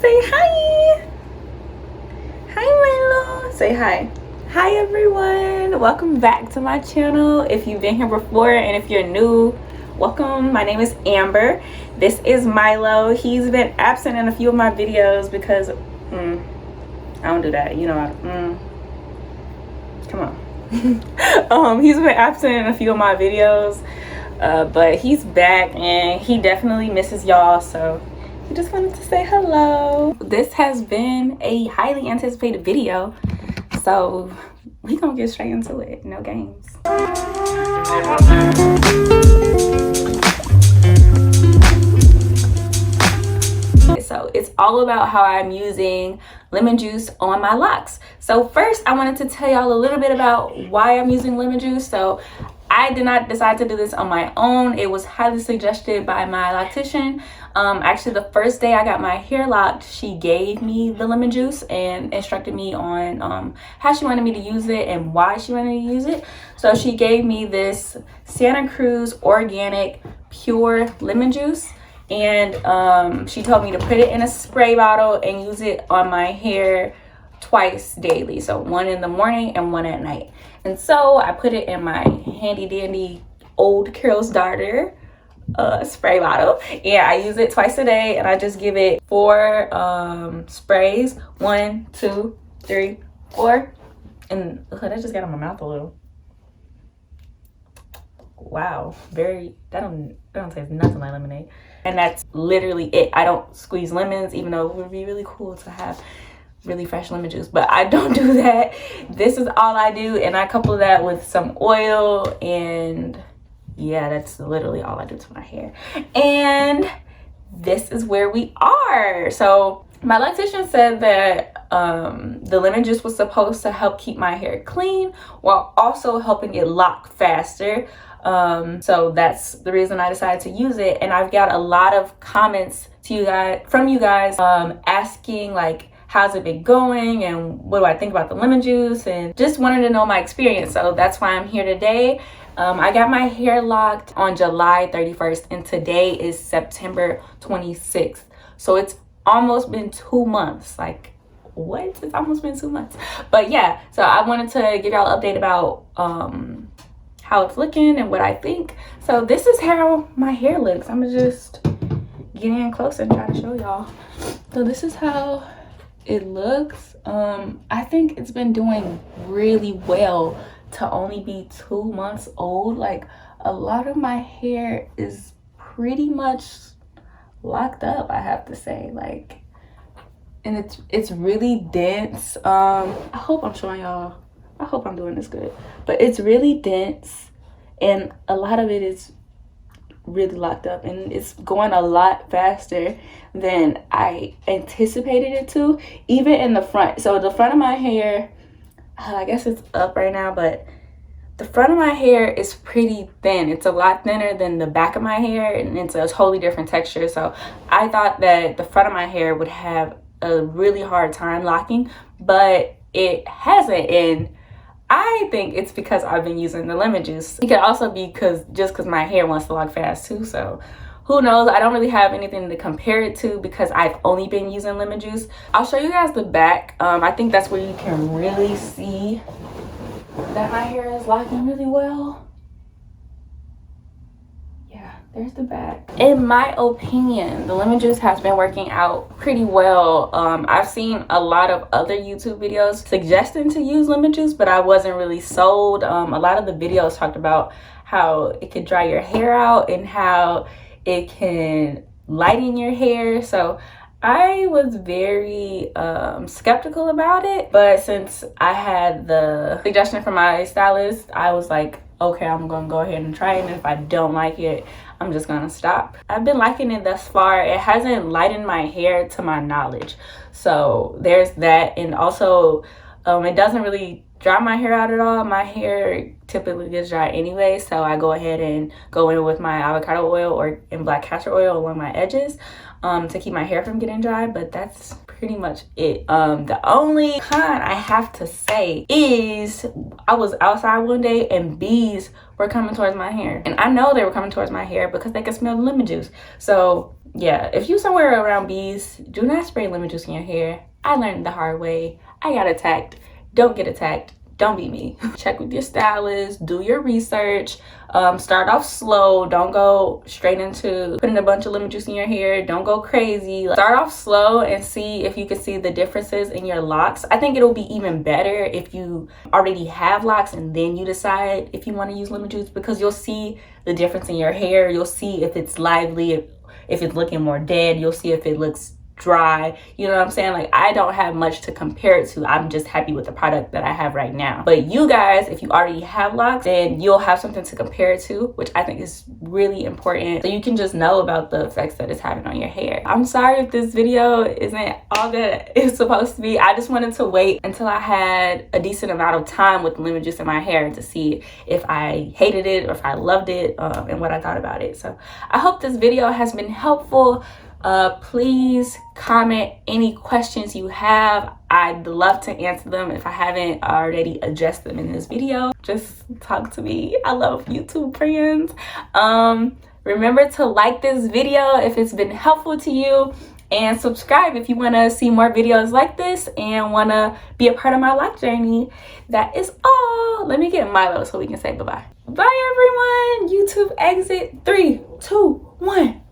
Say hi. Hi, Milo. Say hi. Hi, everyone. Welcome back to my channel. If you've been here before and if you're new, welcome. My name is Amber. This is Milo. He's been absent in a few of my videos because I don't do that. You know, come on. He's been absent in a few of my videos, but he's back and he definitely misses y'all. So I just wanted to say hello. This has been a highly anticipated video, so we gonna get straight into it. No games. So it's all about how I'm using lemon juice on my locks. So first I wanted to tell y'all a little bit about why I'm using lemon juice. So I did not decide to do this on my own. It was highly suggested by my loctician. Actually, the first day I got my hair locked, she gave me the lemon juice and instructed me on how she wanted me to use it and why she wanted me to use it. So she gave me this Santa Cruz organic pure lemon juice, and she told me to put it in a spray bottle and use it on my hair twice daily. So one in the morning and one at night. And so I put it in my handy dandy old Carol's Darter spray bottle, and I use it twice a day, and I just give it 4 sprays. 1, 2, 3, 4. And look, that just got in my mouth a little. Wow, that don't taste nothing like lemonade. And that's literally it. I don't squeeze lemons, even though it would be really cool to have really fresh lemon juice, but I don't do that. This is all I do, and I couple that with some oil, and yeah, that's literally all I do to my hair. And this is where we are. So my loctician said that the lemon juice was supposed to help keep my hair clean while also helping it lock faster. So that's the reason I decided to use it. And I've got a lot of comments from you guys asking like, how's it been going and what do I think about the lemon juice, and just wanted to know my experience. So that's why I'm here today. I got my hair locked on July 31st and today is September 26th. So it's almost been 2 months. Like, what? It's almost been 2 months. But yeah, so I wanted to give y'all an update about how it's looking and what I think. So this is how my hair looks. I'm gonna just get in close and try to show y'all. So this is how it looks. I think it's been doing really well to only be 2 months old. Like, a lot of my hair is pretty much locked up, I have to say. Like, and it's really dense. I hope I'm showing y'all. I hope I'm doing this good, but it's really dense and a lot of it is really locked up, and it's going a lot faster than I anticipated it to, even in the front. So the front of my hair, I guess it's up right now, but the front of my hair is pretty thin. It's a lot thinner than the back of my hair, and it's a totally different texture. So I thought that the front of my hair would have a really hard time locking, but it hasn't, and I think it's because I've been using the lemon juice. It could also be because my hair wants to lock fast too, so who knows. I don't really have anything to compare it to because I've only been using lemon juice. I'll show you guys the back. I think that's where you can really see that my hair is locking really well. Yeah, there's the back. In my opinion, the lemon juice has been working out pretty well. I've seen a lot of other YouTube videos suggesting to use lemon juice, but I wasn't really sold. A lot of the videos talked about how it could dry your hair out and how it can lighten your hair. So I was very skeptical about it, but since I had the suggestion from my stylist, I was like, okay, I'm gonna go ahead and try it, and if I don't like it, I'm just gonna stop. I've been liking it thus far. It hasn't lightened my hair to my knowledge, so there's that. And also it doesn't really dry my hair out at all. My hair typically gets dry anyway, so I go ahead and go in with my avocado oil and black castor oil along my edges to keep my hair from getting dry. But that's pretty much it. The only con I have to say is I was outside one day and bees were coming towards my hair, and I know they were coming towards my hair because they could smell the lemon juice. So yeah, if you somewhere around bees, do not spray lemon juice in your hair. I learned the hard way. I got attacked. Don't get attacked. Don't be me. Check with your stylist, do your research, start off slow. Don't go straight into putting a bunch of lemon juice in your hair. Don't go crazy. Start off slow and see if you can see the differences in your locks. I think it'll be even better if you already have locks and then you decide if you want to use lemon juice, because you'll see the difference in your hair. You'll see if it's lively, if it's looking more dead. You'll see if it looks dry. You know what I'm saying? Like, I don't have much to compare it to. I'm just happy with the product that I have right now. But you guys, if you already have locks, then you'll have something to compare it to, which I think is really important, so you can just know about the effects that it's having on your hair. I'm sorry if this video isn't all that it's supposed to be. I just wanted to wait until I had a decent amount of time with lemon juice in my hair to see if I hated it or if I loved it, and what I thought about it. So I hope this video has been helpful. Please comment any questions you have. I'd love to answer them if I haven't already addressed them in this video. Just talk to me. I love YouTube friends. Remember to like this video if it's been helpful to you, and subscribe if you want to see more videos like this and want to be a part of my life journey. That is all. Let me get Milo so we can say bye-bye. Bye everyone. YouTube exit. 3, 2, 1.